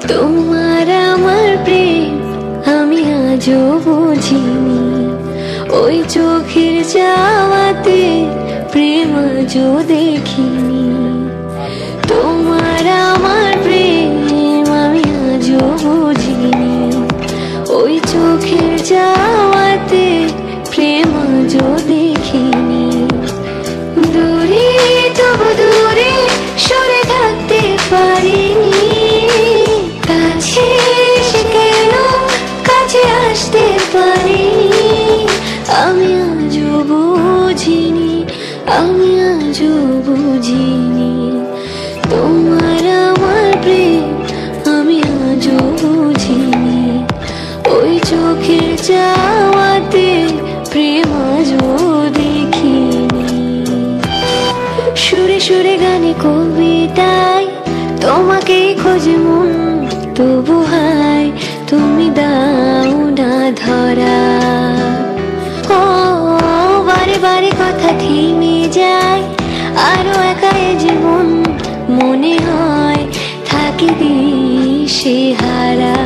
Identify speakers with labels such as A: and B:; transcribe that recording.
A: তোমার আমার প্রেম আমি আজও বুঝিনি, ওই চোখের যাওয়াতে প্রেম আজও দেখিনি। তোমার আমার প্রেম আমি আজও বুঝিনি, ওই চোখের যাওয়াতে প্রেম আজও দেখিনি। দূরে তবু দূরে সরে থাকতে পারিনি, কাছে এসে কেন কাছে আসতে পারিনি। আমি আজও বুঝিনি, আমি আজও বুঝিনি। তোমার আমার প্রেম আমি আজও বুঝিনি, ওই চোখের যাওয়াতে প্রেম আজও দেখিনি। সুরে সুরে গানে কবিতায় তোমাকেই খোঁজে মন, তবু হায় তুমি দাও না ধরা। ও বারে বারে কথা থেমে যায়, আরো একা এ জীবন মনে হয় থাকি দিশে হারা।